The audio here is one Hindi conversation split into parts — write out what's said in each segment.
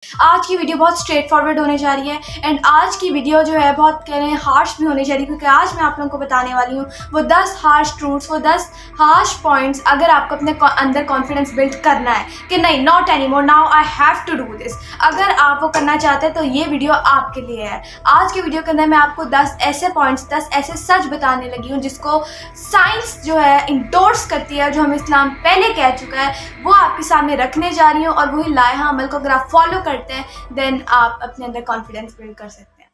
आज की वीडियो बहुत स्ट्रेट फॉरवर्ड होने जा रही है एंड आज की वीडियो जो है बहुत कह रहे हैं हार्श भी होने जा रही है, क्योंकि आज मैं आप लोगों को बताने वाली हूँ वो 10 हार्श ट्रूथ्स, वो 10 हार्श पॉइंट्स अगर आपको अपने अंदर कॉन्फिडेंस बिल्ड करना है कि नहीं, not anymore, now I have to do this. अगर आप वो करना चाहते हैं तो ये वीडियो आपके लिए है। आज की वीडियो के अंदर मैं आपको 10 ऐसे पॉइंट्स, 10 ऐसे सच बताने लगी हूँ जिसको साइंस जो है इंडोर्स करती है, जो हमें इस्लाम पहले कह चुका है, वो आपके सामने रखने जा रही हूँ और वही लाया अमल को अगर आप फॉलो करते हैं देन आप अपने अंदर कॉन्फिडेंस बिल्ड कर सकते हैं।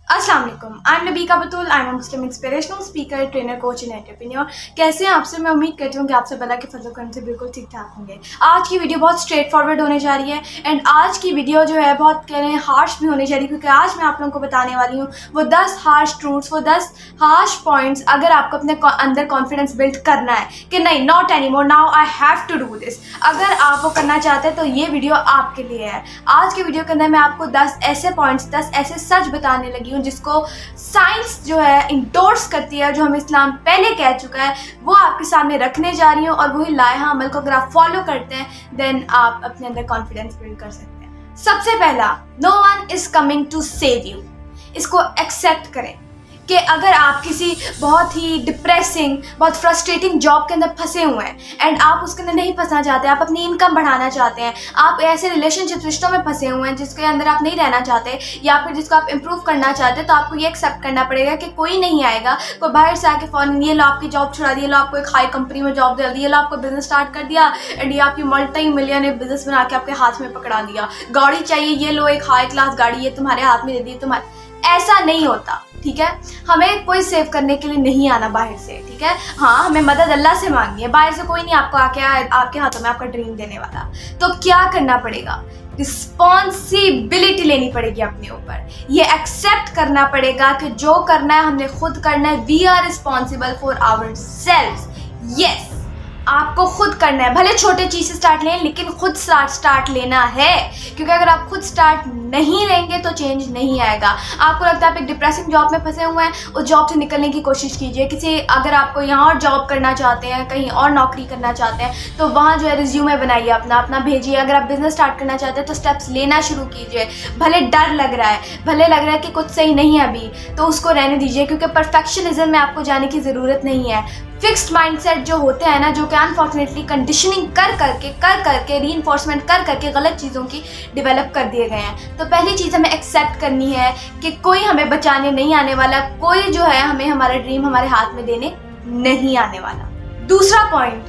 अस्सलाम वालेकुम, I am Nabika Batool, I am Muslim inspirational speaker, trainer, coach and entrepreneur. कैसे हैं आपसे? मैं उम्मीद करती हूँ कि आपसे भला के फजल करम से बिल्कुल ठीक ठाक होंगे। आज की वीडियो बहुत स्ट्रेट फॉरवर्ड होने जा रही है एंड आज की वीडियो जो है बहुत कह रहे हैं हार्श भी होने जा रही है, क्योंकि आज मैं आप लोगों को बताने वाली हूँ वो 10 हार्श ट्रूथ्स, वो 10 हार्श पॉइंट्स अगर आपको अपने अंदर कॉन्फिडेंस बिल्ड करना है कि नहीं, not anymore, now I have to do this. अगर आप वो करना चाहते हैं तो ये वीडियो आपके लिए है। आज की वीडियो के अंदर मैं आपको 10 ऐसे पॉइंट्स, 10 ऐसे सच बताने लगी हूँ जिसको साइंस जो है इंडोर्स करती है, जो हमें इस्लाम पहले कह चुका है, वो आपके सामने रखने जा रही हूँ और वही लाया अमल को अगर आप फॉलो करते हैं देन आप अपने अंदर कॉन्फिडेंस बिल्ड कर सकते हैं। सबसे पहला, no one is coming to save you. इसको एक्सेप्ट करें कि अगर आप किसी बहुत ही डिप्रेसिंग, बहुत फ्रस्ट्रेटिंग जॉब के अंदर फंसे हुए हैं एंड आप उसके अंदर नहीं फंसना चाहते, आप अपनी इनकम बढ़ाना चाहते हैं, आप ऐसे रिलेशनशिप रिश्तों में फंसे हुए हैं जिसके अंदर आप नहीं रहना चाहते या फिर जिसको आप इम्प्रूव करना चाहते हैं, तो आपको ये एक्सेप्ट करना पड़ेगा कि कोई नहीं आएगा, कोई बाहर से आके फ़ौरन ये लो आपकी जॉब छुड़ा दी, ये लो आपको एक हाई कंपनी में जॉब दे दी, ये लो आपको बिजनेस स्टार्ट कर दिया एंड ये आपकी मल्टी मिलियन बिजनेस बना के आपके हाथ में पकड़ा दिया। गाड़ी चाहिए, ये लो एक हाई क्लास गाड़ी ये तुम्हारे हाथ में दे दी। तुम्हारे ऐसा नहीं होता, ठीक है। हमें कोई सेव करने के लिए नहीं आना बाहर से, ठीक है। हाँ, हमें मदद अल्लाह से मांगनी है, बाहर से कोई नहीं आपको आके आपके हाथों में आपका ड्रीम देने वाला। तो क्या करना पड़ेगा? रिस्पॉन्सिबिलिटी लेनी पड़ेगी अपने ऊपर, ये एक्सेप्ट करना पड़ेगा कि जो करना है हमने खुद करना है। We are responsible for ourselves. Yes, आपको खुद करना है, भले छोटे चीज़ से स्टार्ट लें लेकिन खुद स्टार्ट लेना है, क्योंकि अगर आप खुद स्टार्ट नहीं लेंगे तो चेंज नहीं आएगा। आपको लगता है आप एक डिप्रेसिंग जॉब में फंसे हुए हैं, उस जॉब से निकलने की कोशिश कीजिए। किसी अगर आपको यहाँ और जॉब करना चाहते हैं, कहीं और नौकरी करना चाहते हैं, तो वहाँ जो है रिज्यूमे बनाइए, अपना भेजिए। अगर आप बिजनेस स्टार्ट करना चाहते हैं तो स्टेप्स लेना शुरू कीजिए। भले डर लग रहा है, भले लग रहा है कि कुछ सही नहीं है अभी, तो उसको रहने दीजिए, क्योंकि परफेक्शनिज्म में आपको जाने की ज़रूरत नहीं है। फिक्स्ड माइंडसेट जो होते हैं ना, जो कि अनफॉर्चुनेटली कंडीशनिंग कर करके रीइंफोर्समेंट कर करके गलत चीज़ों की डेवलप कर दिए गए हैं। तो पहली चीज़ हमें एक्सेप्ट करनी है कि कोई हमें बचाने नहीं आने वाला, कोई जो है हमें हमारा ड्रीम हमारे हाथ में देने नहीं आने वाला। दूसरा पॉइंट,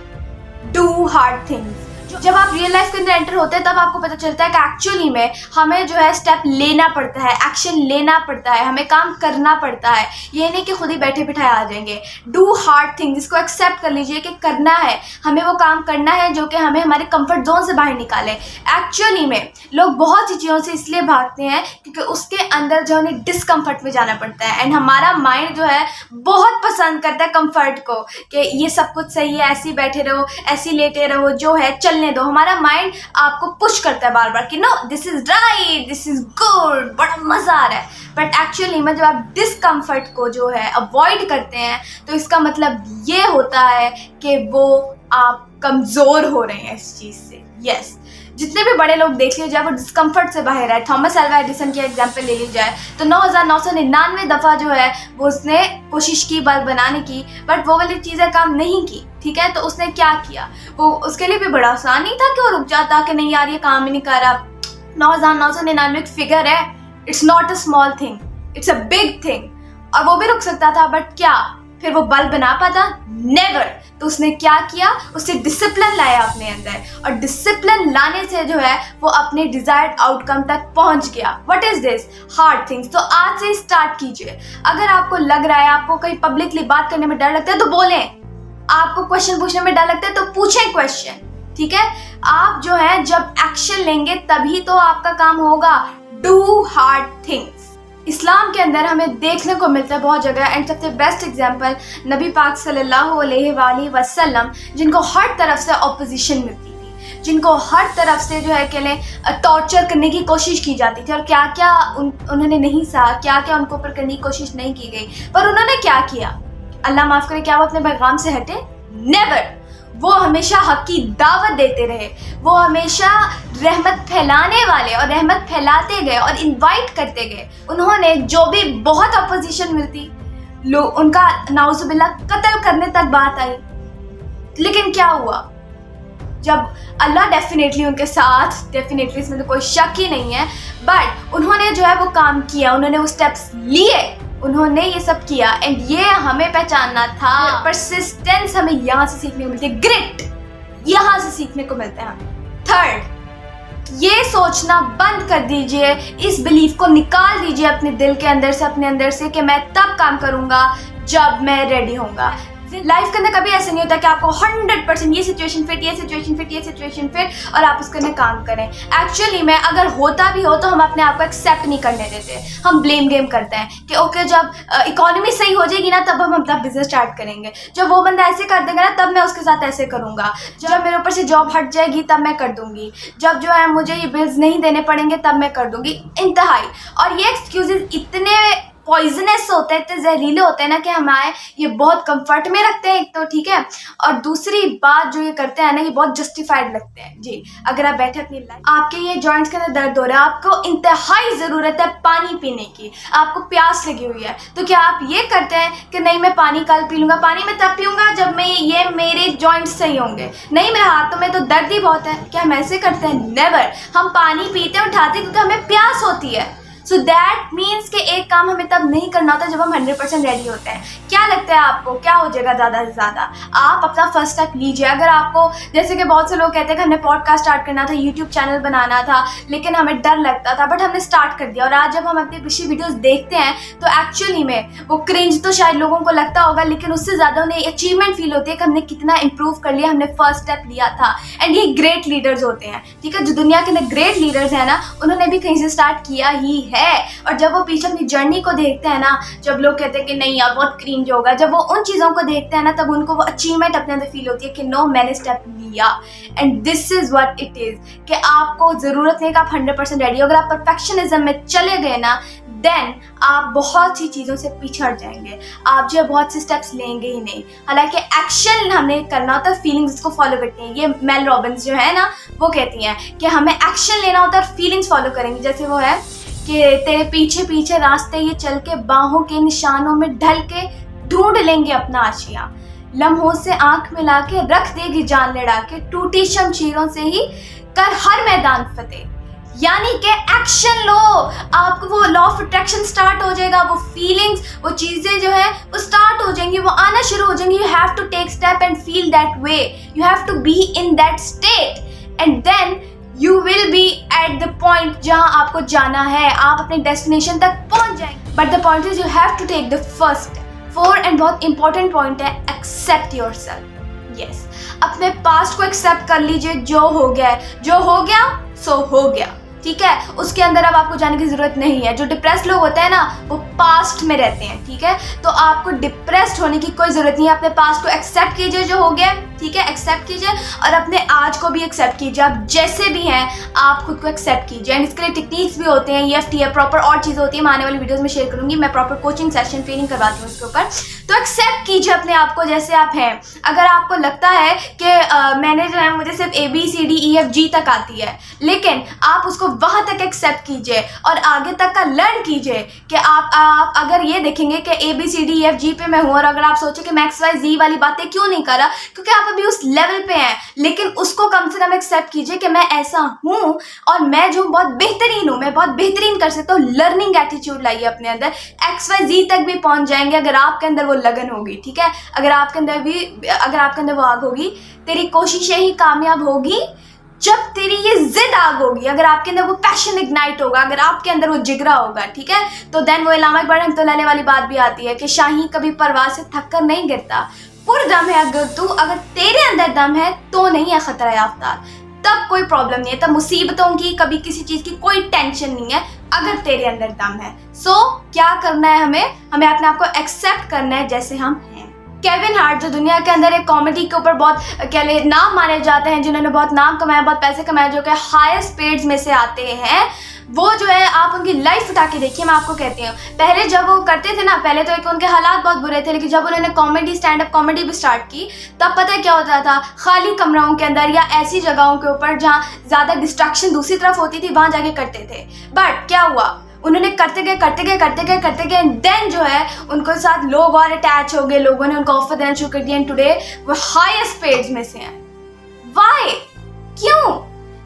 डू हार्ड थिंग्स। जब आप रियल लाइफ के अंदर एंटर होते हैं तब आपको पता चलता है कि एक्चुअली में हमें जो है स्टेप लेना पड़ता है, एक्शन लेना पड़ता है, हमें काम करना पड़ता है। ये नहीं कि खुद ही बैठे बिठाए आ जाएंगे। डू हार्ड थिंग्स, इसको एक्सेप्ट कर लीजिए कि करना है, हमें वो काम करना है जो कि हमें हमारे कंफर्ट जोन से बाहर निकाले। एक्चुअली में लोग बहुत सी चीज़ों से इसलिए भागते हैं क्योंकि उसके अंदर जो उन्हें डिस्कम्फर्ट में जाना पड़ता है एंड हमारा माइंड जो है बहुत पसंद करता है कंफर्ट को, कि ये सब कुछ सही है, ऐसे ही बैठे रहो, ऐसे ही लेटे रहो, जो है चलने दो। हमारा माइंड आपको पुश करता है बार बार कि no, this is right, this is good, बड़ा मजा आ रहा है। बट एक्चुअली में जब आप डिस्कम्फर्ट को जो है अवॉइड करते हैं तो इसका मतलब ये होता है कि वो आप कमजोर हो रहे हैं इस चीज से। यस, जितने भी बड़े लोग देख लीजिए वो डिस्कम्फर्ट से बाहर है। थॉमस अल्वा एडिसन की एग्जांपल ले ली जाए तो 9,999 दफ़ा जो है वो उसने कोशिश की बल्ब बनाने की, बट वो वाली चीज़ें काम नहीं की, ठीक है। तो उसने क्या किया, वो उसके लिए भी बड़ा आसान नहीं था कि वो रुक जाता कि नहीं यार ये काम ही नहीं कर रहा। 9,999 एक फिगर है, it's not a small thing, it's a big thing. और वो भी रुक सकता था, बट क्या फिर वो बल्ब बना पाता? नेवर। तो उसने क्या किया, उससे डिसिप्लिन लाया अपने अंदर और डिसिप्लिन लाने से जो है वो अपने डिजायर्ड आउटकम तक पहुंच गया। What is this? Hard things. तो आज से ही स्टार्ट कीजिए। अगर आपको लग रहा है, आपको कहीं पब्लिकली बात करने में डर लगता है तो बोलें, आपको क्वेश्चन पूछने में डर लगता है तो पूछें क्वेश्चन, ठीक है। आप जो है जब एक्शन लेंगे तभी तो आपका काम होगा। Do hard things. इस्लाम के अंदर हमें देखने को मिलता है बहुत जगह एंड सबसे बेस्ट एग्जांपल नबी पाक सल्लल्लाहु अलैहि वसल्लम, जिनको हर तरफ से ऑपोजिशन मिलती थी, जिनको हर तरफ से जो है कह टॉर्चर करने की कोशिश की जाती थी और क्या क्या उन्होंने नहीं सहा, क्या क्या उनको ऊपर करने की कोशिश नहीं की गई, पर उन्होंने क्या किया? अल्लाह माफ़ करे, क्या वो अपने पैगाम से हटे? नेवर। वो हमेशा हक की दावत देते रहे, वो हमेशा रहमत फैलाने वाले और रहमत फैलाते गए और इनवाइट करते गए। उन्होंने जो भी बहुत अपोजिशन मिलती, लोग उनका नाउजुबिल्लाह कत्ल करने तक बात आई, लेकिन क्या हुआ? जब अल्लाह डेफिनेटली उनके साथ, डेफिनेटली इसमें तो कोई शक ही नहीं है, बट उन्होंने जो है वो काम किया, उन्होंने वो स्टेप्स लिए, उन्होंने ये सब किया, एंड ये हमें पहचानना था। परसिस्टेंस हमें यहाँ से सीखने को मिलती है, ग्रिट यहाँ से सीखने को मिलता है हमें। थर्ड, ये सोचना बंद कर दीजिए, इस बिलीफ को निकाल दीजिए अपने दिल के अंदर से, अपने अंदर से, कि मैं तब काम करूँगा जब मैं रेडी होऊंगा। लाइफ के अंदर कभी ऐसा नहीं होता कि आपको 100% ये सिचुएशन फिट, ये सिचुएशन फिट, ये सिचुएशन फिट और आप उसके अंदर काम करें। एक्चुअली में अगर होता भी हो तो हम अपने आप को एक्सेप्ट नहीं करने देते, हम ब्लेम गेम करते हैं कि ओके जब इकोनॉमी सही हो जाएगी ना तब हम अपना बिजनेस स्टार्ट करेंगे, जब वो बंदा ऐसे कर देगा ना तब मैं उसके साथ ऐसे करूँगा, जब मेरे ऊपर से जॉब हट जाएगी तब मैं कर दूँगी, जब जो है मुझे ये बिल्स नहीं देने पड़ेंगे तब मैं कर दूँगी, इंतहाई। और ये एक्सक्यूजेज इतने पॉइजनस होते हैं, इतने जहरीले होते हैं ना कि हमारे ये बहुत कंफर्ट में रखते हैं एक तो, ठीक है, और दूसरी बात जो ये करते हैं ना ये बहुत जस्टिफाइड लगते हैं। जी, अगर आप बैठे अपनी लाइफ, आपके ये जॉइंट्स के अंदर दर्द हो रहा है, आपको इंतहाई ज़रूरत है पानी पीने की, आपको प्यास लगी हुई है, तो क्या आप ये करते हैं कि नहीं मैं पानी कल पी लूँगा, पानी मैं तब पीऊँगा जब मैं ये मेरे जॉइंट्स सही होंगे, नहीं मेरे हाथों में तो दर्द ही बहुत है, क्या हम ऐसे करते हैं? नेवर। हम पानी पीते हैं, उठाते हैं क्योंकि हमें प्यास होती है। सो दैट मीन्स कि एक काम हमें तब नहीं करना होता जब हम 100% रेडी होते हैं। क्या लगता है आपको क्या हो जाएगा ज़्यादा से ज़्यादा? आप अपना फर्स्ट स्टेप लीजिए। अगर आपको, जैसे कि बहुत से लोग कहते हैं कि हमने पॉडकास्ट स्टार्ट करना था, यूट्यूब चैनल बनाना था, लेकिन हमें डर लगता था, बट हमने स्टार्ट कर दिया, और आज जब हम अपनी पिछली वीडियोस देखते हैं तो एक्चुअली में वो क्रिंज तो शायद लोगों को लगता होगा, लेकिन उससे ज़्यादा उन्हें अचीवमेंट फील होती है कि हमने कितना इंप्रूव कर लिया, हमने फर्स्ट स्टेप लिया था। एंड ये ग्रेट लीडर्स होते हैं, ठीक है, जो दुनिया के अंदर ग्रेट लीडर्स हैं ना, उन्होंने भी कहीं से स्टार्ट किया ही है। और जब वो पीछे अपनी जर्नी को देखते हैं ना, जब लोग कहते हैं कि नहीं यार बहुत क्रिंज होगा, जब वो उन चीज़ों को देखते हैं ना तब उनको वो अचीवमेंट अपने अंदर फील होती है कि नो मैंने स्टेप लिया। And this is what it is कि आपको ज़रूरत नहीं कि आप 100% रेडी हो। अगर आप परफेक्शनिज्म में चले गए ना देन आप बहुत सी चीज़ों से पिछड़ जाएंगे, आप जो है बहुत से स्टेप्स लेंगे ही नहीं। हालांकि एक्शन हमें करना होता है, फीलिंग्स इसको फॉलो करती हैं। ये मेल रॉबिन्स जो है ना वो कहती हैं कि हमें एक्शन लेना होता है और फीलिंग्स फॉलो करेंगे। जैसे वो है कि तेरे पीछे पीछे रास्ते ये चल के बाहों के निशानों में ढल के ढूंढ लेंगे अपना आशियाँ, लम्हों से आंख मिला के रख देगी जान लड़ा के, टूटी शमशीरों से ही कर हर मैदान फतेह। यानी कि एक्शन लो, आपको वो लॉ ऑफ अट्रैक्शन स्टार्ट हो जाएगा, वो फीलिंग्स, वो चीज़ें जो है वो स्टार्ट हो जाएंगी, वो आना शुरू हो जाएंगी। You have to take step and feel that way, you have to be in that state and then you will be at the point जहाँ आपको जाना है, आप अपने डेस्टिनेशन तक पहुँच जाएंगे। But the point is you have to take the first and बहुत इंपॉर्टेंट पॉइंट है, एक्सेप्ट योर सेल्फ। यस, अपने पास्ट को एक्सेप्ट कर लीजिए, जो हो गया है, जो हो गया सो हो गया, ठीक है, उसके अंदर अब आपको जाने की जरूरत नहीं है। जो डिप्रेस्ड लोग होते हैं ना वो पास्ट में रहते हैं, ठीक है, तो आपको डिप्रेस्ड होने की कोई जरूरत नहीं है। अपने पास्ट को एक्सेप्ट कीजिए, जो हो गया, ठीक है, एक्सेप्ट कीजिए, और अपने आज को भी एक्सेप्ट कीजिए। आप जैसे भी हैं आप खुद को एक्सेप्ट कीजिए। एंड इसके लिए टेक्निक्स भी होते हैं, EFT है, प्रॉपर और चीज़ें होती है, मैं आने वाली वीडियोस में शेयर करूंगी। मैं प्रॉपर कोचिंग सेशन ट्रेनिंग करवाती हूँ उसके ऊपर। तो एक्सेप्ट कीजिए अपने आप को जैसे आप हैं। अगर आपको लगता है कि मैंने जो है मुझे सिर्फ ABCDEFG तक आती है, लेकिन आप उसको वहाँ तक एक्सेप्ट कीजिए और आगे तक का लर्न कीजिए कि आप अगर ये देखेंगे कि ABCDEFG पे मैं हूँ, और अगर आप सोचे कि मैं XYZ वाली बातें क्यों नहीं कर रहा, क्योंकि आप अभी उस लेवल पे हैं, लेकिन उसको कम से कम एक्सेप्ट कीजिए कि मैं ऐसा हूँ और मैं जो बहुत बेहतरीन हूँ, मैं बहुत बेहतरीन कर सकता हूँ। लर्निंग एटीट्यूड लाइए अपने अंदर, XYZ तक भी पहुँच जाएंगे अगर आपके अंदर वो लगन होगी, ठीक है, अगर आपके अंदर वो आग होगी। तेरी कोशिशें ही कामयाब होगी जब तेरी ये जिद आग होगी, अगर आपके अंदर वो पैशन इग्नाइट होगा, अगर आपके अंदर वो जिगरा होगा, ठीक है, तो देन वो इल्लामा इकबाल रहमतुल्लाह अलैह वाली बात भी आती है कि शाही कभी परवाज़ से थक कर नहीं गिरता, पुरदम है अगर तेरे अंदर दम है तो नहीं है खतरा याफ्तार, तब कोई प्रॉब्लम नहीं है, तब मुसीबतों की, कभी किसी चीज़ की कोई टेंशन नहीं है अगर तेरे अंदर दम है। सो क्या करना है, हमें अपने आप को एक्सेप्ट करना है जैसे हम हैं। केविन हार्ट जो दुनिया के अंदर एक कॉमेडी के ऊपर बहुत कह ले नाम माने जाते हैं, जिन्होंने बहुत नाम कमाया, बहुत पैसे कमाए, जो कि हाईएस्ट पेड्स में से आते हैं, वो जो है आप उनकी लाइफ उठा के देखिए। मैं आपको कहती हूँ, पहले जब वो करते थे ना, पहले तो एक उनके हालात बहुत बुरे थे, लेकिन जब उन्होंने कॉमेडी स्टैंड अप कॉमेडी भी स्टार्ट की, तब पता है क्या होता था, खाली कमरों के अंदर या ऐसी जगहों के ऊपर जहाँ ज़्यादा डिस्ट्रैक्शन दूसरी तरफ होती थी, वहाँ जाके करते थे। बट क्या हुआ, उन्होंने करते गए देन जो है उनको साथ लोग और अटैच हो गए, लोगों ने उनको ऑफर देना शुरू कर दिया, एंड टुडे वो हाईएस्ट पेड्स में से हैं। वाई? क्यों?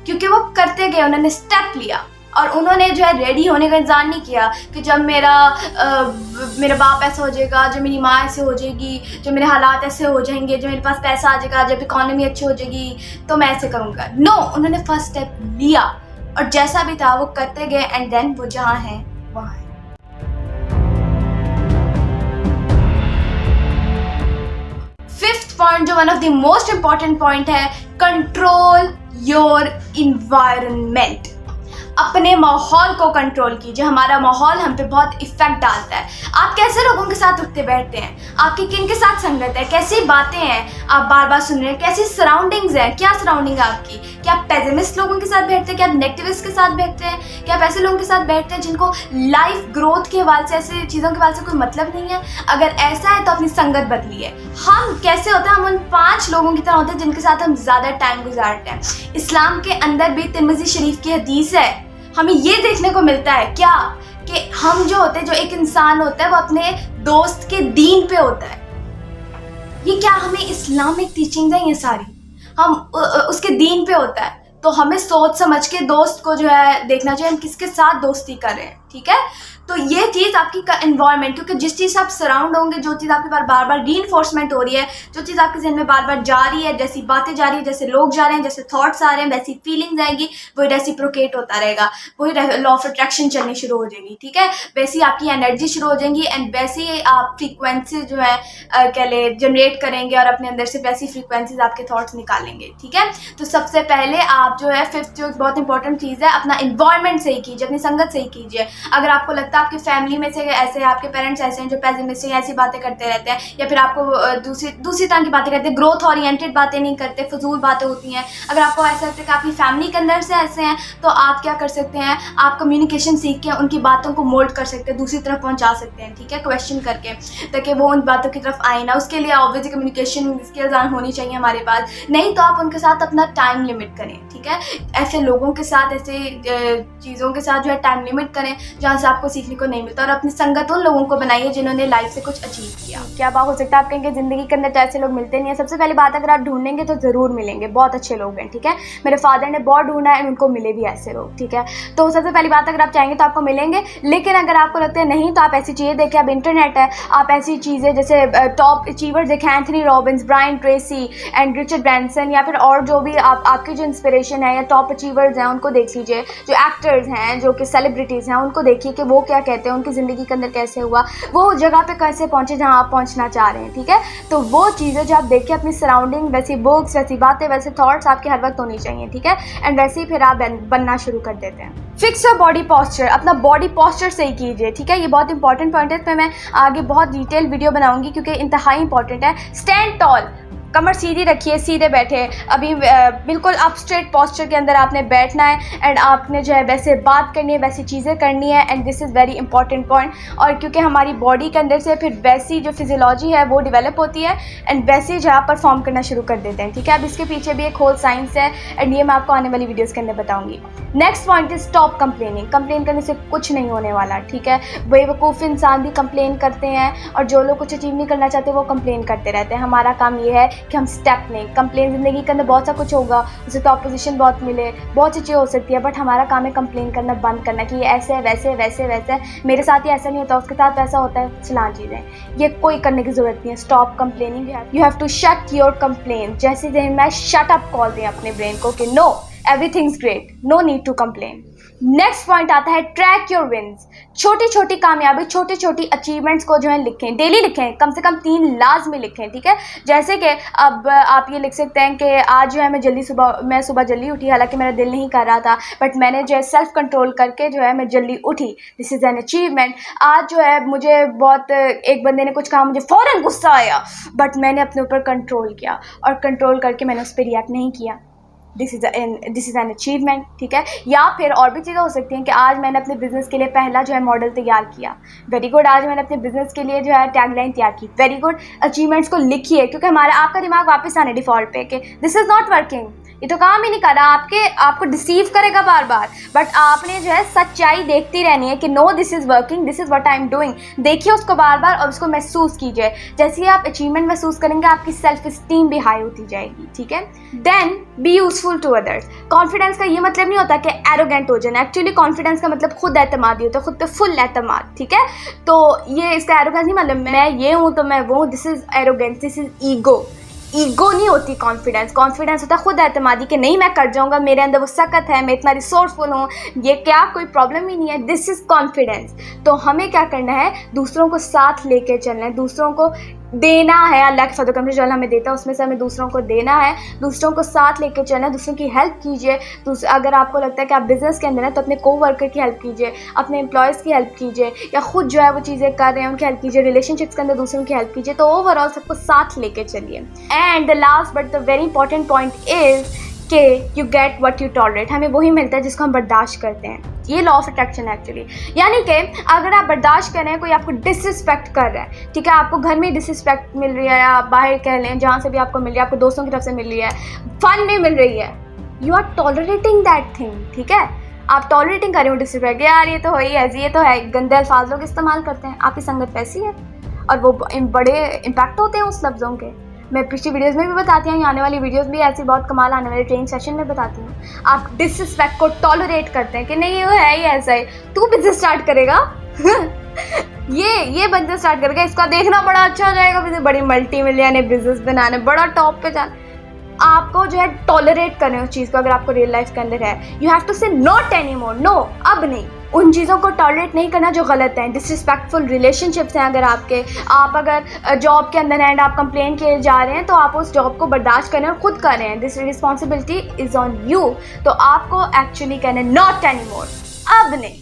क्योंकि वो करते गए, उन्होंने स्टेप लिया, और उन्होंने जो है रेडी होने का इंतजार नहीं किया कि जब मेरा बाप ऐसा हो जाएगा, जब मेरी माँ ऐसे हो जाएगी, जब मेरे हालात ऐसे हो जाएंगे, जब मेरे पास पैसा आ जाएगा, जब इकोनॉमी अच्छी हो जाएगी तो मैं ऐसे करूँगा। नो, उन्होंने फर्स्ट स्टेप लिया और जैसा भी था वो करते गए, एंड देन वो जहाँ हैं वहाँ है। फिफ्थ पॉइंट जो one of the most important point है, कंट्रोल योर इन्वायरमेंट। अपने माहौल को कंट्रोल कीजिए। हमारा माहौल हम पे बहुत इफेक्ट डालता है। आप कैसे लोगों के साथ उठते बैठते हैं, आपकी किन के साथ संगत है, कैसी बातें हैं आप बार बार सुन रहे हैं, कैसी सराउंडिंग्स है, क्या सराउंडिंग है आपकी, क्या आप पेसिमिस्ट लोगों के साथ बैठते हैं, क्या आप नेगेटिविस्ट के साथ बैठते हैं, क्या आप ऐसे लोगों के साथ बैठते हैं जिनको लाइफ ग्रोथ के हवाले से, ऐसे चीज़ों के हवाले से कोई मतलब नहीं है। अगर ऐसा है तो अपनी संगत बदलिए। हम कैसे होते हैं, हम उन 5 लोगों की तरह होते हैं जिनके साथ हम ज़्यादा टाइम गुजारते हैं। इस्लाम के अंदर भी तिरमिज़ी शरीफ की हदीस है, हमें ये देखने को मिलता है क्या कि हम जो होते हैं, जो एक इंसान होता है वो अपने दोस्त के दीन पे होता है। ये क्या हमें इस्लामिक टीचिंग्स है ये सारी, हम उसके दीन पे होता है, तो हमें सोच समझ के दोस्त को जो है देखना चाहिए, हम किसके साथ दोस्ती कर रहे हैं। ठीक है, तो ये चीज़ आपकी एनवायरनमेंट, क्योंकि जिस चीज़ से आप सराउंड होंगे, जो चीज़ आपके बार बार रीइंफोर्समेंट हो रही है, जो चीज़ आपके जहन में बार बार जा रही है, जैसी बातें जा रही है, जैसे लोग जा रहे हैं, जैसे थॉट्स आ रहे हैं, वैसी फीलिंग्स आएंगी, वही रेसिप्रोकेट होता रहेगा, वही लॉ ऑफ अट्रैक्शन चलनी शुरू हो जाएगी। ठीक है, वैसी आपकी एनर्जी शुरू हो जाएंगी, एंड वैसे ही आप फ्रीक्वेंसी जो है कह ले जनरेट करेंगे, और अपने अंदर से वैसी फ्रीक्वेंसीज आपके थॉट्स निकालेंगे। ठीक है, तो सबसे पहले आप जो है फिफ्थ जो बहुत इंपॉर्टेंट चीज़ है, अपना इन्वायरमेंट सही कीजिए, अपनी संगत सही कीजिए। अगर आपको लगता है आपकी फैमिली में से ऐसे आपके पेरेंट्स ऐसे हैं जो पेसिमिस्टिक ऐसी बातें करते रहते हैं, या फिर आपको दूसरी तरह की बातें करते हैं, ग्रोथ ओरिएंटेड बातें नहीं करते, फजूल बातें होती हैं, अगर आपको ऐसा लगता है कि आपकी फैमिली के अंदर से ऐसे हैं, तो आप क्या कर सकते हैं, आप कम्युनिकेशन सीख के उनकी बातों को मोल्ड कर सकते हैं, दूसरी तरफ पहुंचा सकते हैं। ठीक है, क्वेश्चन करके, ताकि वो उन बातों की तरफ आए ना। उसके लिए ऑब्वियसली कम्युनिकेशन स्किल्स होनी चाहिए हमारे पास, नहीं तो आप उनके साथ अपना टाइम लिमिट करें। ठीक है, ऐसे लोगों के साथ, ऐसे चीज़ों के साथ जो है टाइम लिमिट करें जहाँ से आपको सीखने को नहीं मिलता, और अपनी संगत उन लोगों को बनाइए जिन्होंने लाइफ से कुछ अचीव किया। क्या बात हो सकता है, आप कहेंगे ज़िंदगी के अंदर ऐसे लोग मिलते नहीं है। सबसे पहली बात, अगर आप ढूंढेंगे तो ज़रूर मिलेंगे, बहुत अच्छे लोग हैं। ठीक है, मेरे फादर ने बहुत ढूंढा है, उनको मिले भी ऐसे लोग। ठीक है, तो सबसे पहली बात, अगर आप चाहेंगे तो आपको मिलेंगे, लेकिन अगर आपको लगता है नहीं, तो आप ऐसी चीज़ें देखें, अब इंटरनेट है, आप ऐसी चीज़ें जैसे टॉप अचीवर्स देखें, Anthony Robbins, Brian Tracy and Richard Branson, या फिर और जो भी आपकी जो इंस्पिरेशन है या टॉप अचीवर्स हैं उनको देख लीजिए। जो एक्टर्स हैं, जो कि सेलिब्रिटीज़ हैं, उनको देखिए कि वो क्या कहते हैं, उनकी ज़िंदगी के अंदर कैसे हुआ, वो उस जगह पे कैसे पहुंचे जहां आप पहुंचना चाह रहे हैं। ठीक है, तो वो चीज़ें जो आप देखिए, अपनी सराउंडिंग, वैसी बुक्स, वैसी बातें, वैसे थॉट्स आपके हर वक्त होनी चाहिए। ठीक है, एंड वैसे ही फिर आप बनना शुरू कर देते हैं। फिक्स योर बॉडी पॉस्चर, अपना बॉडी पॉस्चर सही कीजिए। ठीक है, ये बहुत इंपॉर्टेंट पॉइंट है, इस पर मैं आगे बहुत डिटेल वीडियो बनाऊंगी क्योंकि इंतहाई इंपॉर्टेंट है। स्टैंड टॉल, कमर सीधी रखिए, सीधे बैठे। अभी बिल्कुल अप स्ट्रेट पॉस्चर के अंदर आपने बैठना है, एंड आपने जो है वैसे बात करनी है, वैसी चीज़ें करनी है, and this is very important point. और क्योंकि हमारी बॉडी के अंदर से फिर वैसी जो फिजियोलॉजी है वो डेवलप होती है, एंड वैसे जो आप परफॉर्म करना शुरू कर देते हैं। ठीक है, अब इसके पीछे भी एक होल साइंस है, एंड ये मैं आपको आने वाली वीडियोज़ के अंदर बताऊँगी। Next point is stop complaining. Complain करने से कुछ नहीं होने वाला। ठीक है, बेवकूफ़ इंसान भी कंप्लेन करते हैं, और जो लोग कुछ अचीव नहीं करना चाहते वो कंप्लेन करते रहते हैं। हमारा काम ये है कि हम स्टेप लें। कंप्लेन ज़िंदगी के अंदर बहुत सा कुछ होगा, उसे तो अपोजिशन बहुत मिले, बहुत सी चीज़ें हो सकती है, बट हमारा काम है कंप्लेन करना बंद करना कि ये ऐसे है, वैसे वैसे वैसे, मेरे साथ ही ऐसा नहीं होता, उसके साथ ऐसा होता है, फलां चीज़ें, ये कोई करने की ज़रूरत नहीं है। Stop complaining, you have to shut your complain. जैसे मैं शट अप कॉल दें अपने ब्रेन को कि no, everything's great, no need to complain. Next point आता है ट्रैक योर विंस। छोटी छोटी कामयाबी, छोटी छोटी अचीवमेंट्स को जो है लिखें, डेली लिखें, कम से कम 3 लाजमी लिखें, ठीक है। जैसे कि अब आप ये लिख सकते हैं कि आज जो है मैं सुबह जल्दी उठी, हालांकि मेरा दिल नहीं कर रहा था, बट मैंने जो है सेल्फ कंट्रोल करके जो है मैं जल्दी उठी, दिस इज़ एन अचीवमेंट। आज जो है मुझे बहुत एक बंदे ने कुछ कहा, मुझे फ़ौरन गुस्सा आया, बट मैंने अपने ऊपर कंट्रोल किया और कंट्रोल करके मैंने उस पर रिएक्ट नहीं किया, दिस इज़ एन अचीवमेंट, ठीक है। या फिर और भी चीज़ें हो सकती हैं कि आज मैंने अपने बिज़नेस के लिए पहला जो है मॉडल तैयार किया, वेरी गुड। आज मैंने अपने बिज़नेस के लिए जो है टैगलाइन तैयार की, वेरी गुड। अचीवमेंट्स को लिखिए, क्योंकि आपका दिमाग वापस आने डिफ़ॉल्ट पे कि दिस इज़ नॉट वर्किंग, ये तो काम ही नहीं कर रहा, आपको डिसीव करेगा बार बार, बट आपने जो है सच्चाई देखती रहनी है कि no this is working, this is what I am doing. देखिए उसको बार बार और उसको महसूस कीजिए। जैसे ही आप अचीवमेंट महसूस करेंगे, आपकी सेल्फ इस्टीम भी हाई होती जाएगी, ठीक है। Then be useful to others. Confidence का ये मतलब नहीं होता कि एरोगेंट हो जाना, एक्चुअली कॉन्फिडेंस का मतलब खुद एतमादी होता है, खुद पे फुल एतमाद, ठीक है। तो ये इसका एरोगेंस नहीं मतलब मैं ये हूँ तो मैं वो हूँ, this is arrogance, this is ego. Ego नहीं होती कॉन्फिडेंस, कॉन्फिडेंस होता है खुद एतमादी कि नहीं मैं कर जाऊंगा, मेरे अंदर वो सकत है, मैं इतना रिसोर्सफुल हूँ, ये क्या कोई प्रॉब्लम ही नहीं है, दिस इज़ कॉन्फिडेंस। तो हमें क्या करना है, दूसरों को साथ लेके चलना है, दूसरों को देना है, अल्लाह के फजल करम से जो हमें देता है उसमें से हमें दूसरों को देना है, दूसरों को साथ लेके चलना है, दूसरों की हेल्प कीजिए। अगर आपको लगता है कि आप बिज़नेस के अंदर हैं तो अपने को-वर्कर की हेल्प कीजिए, अपने एम्प्लॉयज़ की हेल्प कीजिए, या खुद जो है वो चीज़ें कर रहे हैं उनकी हेल्प कीजिए, रिलेशनशिप्स के अंदर दूसरों की हेल्प कीजिए। तो ओवरऑल सबको साथ लेके चलिए। And the last but the very important point is कि you get what you tolerate. हमें वही मिलता है जिसको हम बर्दाश्त करते हैं। ये लॉ ऑफ अट्रैक्शन है एक्चुअली, यानी कि अगर आप बर्दाश्त कर रहे हैं, कोई आपको डिसरिस्पेक्ट कर रहा है, ठीक है, आपको घर में डिसरिस्पेक्ट मिल रही है या आप बाहर कह लें जहाँ से भी आपको मिल रही है, आपको दोस्तों की तरफ से मिल रही है, फन में मिल रही है, you are tolerating that thing, ठीक है। आप टॉलरेटिंग कर रहे हो डिसरिस्पेक्ट, यार ये तो है ही ऐसी, ये तो है, गंदे अल्फाज लोग इस्तेमाल करते हैं, आपकी संगत वैसी है और वो बड़े इम्पैक्ट होते हैं उस लफ्ज़ों के। मैं पिछली वीडियोस में भी बताती हूँ, आने वाली वीडियोस भी ऐसी बहुत कमाल आने वाले ट्रेनिंग सेशन में बताती हूँ। आप डिसरिस्पेक्ट को टॉलरेट करते हैं कि नहीं वो है ही ऐसा ही, तू बिजनेस स्टार्ट करेगा ये बंदा स्टार्ट करेगा, इसका देखना बड़ा अच्छा हो जाएगा, मुझे बड़ी मल्टी मिलियन बिजनेस बनाने, बड़ा टॉप पे जाना। आपको जो है टॉलरेट करना है उस चीज़ को, अगर आपको रियल लाइफ के अंदर है। यू हैव टू से नॉट एनी मोर, नो, अब नहीं। उन चीज़ों को टॉलरेट नहीं करना जो गलत हैं, डिसरिस्पेक्टफुल रिलेशनशिप्स हैं। अगर आप अगर जॉब के अंदर हैं एंड आप कंप्लेन किए जा रहे हैं, तो आप उस जॉब को बर्दाश्त करें और खुद करें, this responsibility is on you. तो आपको एक्चुअली कहना है नॉट एनी मोर, अब नहीं,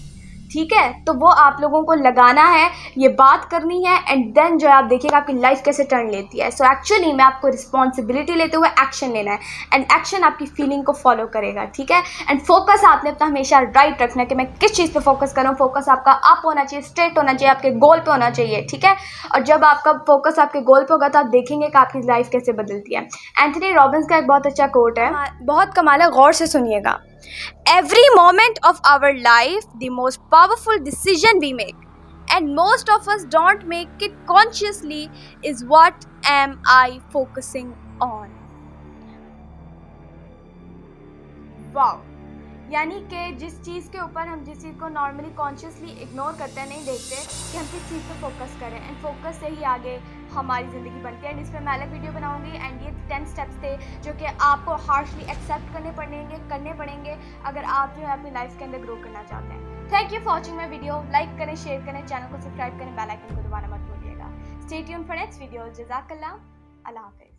ठीक है। तो वो आप लोगों को लगाना है, ये बात करनी है, एंड देन जो है आप देखिएगा आपकी लाइफ कैसे टर्न लेती है। सो एक्चुअली में आपको रिस्पॉन्सिबिलिटी लेते हुए एक्शन लेना है, एंड एक्शन आपकी फीलिंग को फॉलो करेगा, ठीक है। एंड फोकस आपने अपना हमेशा राइट रखना है कि मैं किस चीज़ पे फोकस करूँ। फोकस आपका अप होना चाहिए, स्ट्रेट होना चाहिए, आपके गोल पे होना चाहिए, ठीक है। और जब आपका फोकस आपके गोल पे होगा तो आप देखेंगे कि आपकी लाइफ कैसे बदलती है। एंथनी रॉबिन्स का एक बहुत अच्छा कोट है, बहुत कमाल है, गौर से सुनिएगा। Every moment of our life, the most powerful decision we make, and most of us don't make it consciously, is what am I focusing on? Wow! यानी कि जिस चीज़ के ऊपर हम जिस चीज़ को नॉर्मली कॉन्शियसली इग्नोर करते हैं, नहीं देखते कि हम किस चीज़ पे फोकस करें, एंड फोकस से ही आगे हमारी ज़िंदगी बनती है। एंड इस पर मैं अलग वीडियो बनाऊंगी। एंड ये 10 स्टेप्स थे जो कि आपको हार्शली एक्सेप्ट करने पड़ेंगे अगर आप जो है अपनी लाइफ के अंदर ग्रो करना चाहते हैं। Thank you for watching my video. Like करें, शेयर करें, चैनल को सब्सक्राइब करें, बेल आइकन को दबाना मत भूलिएगा। Stay tuned for next video. जज़ाकल्लाह, अल्लाह हाफ़िज़।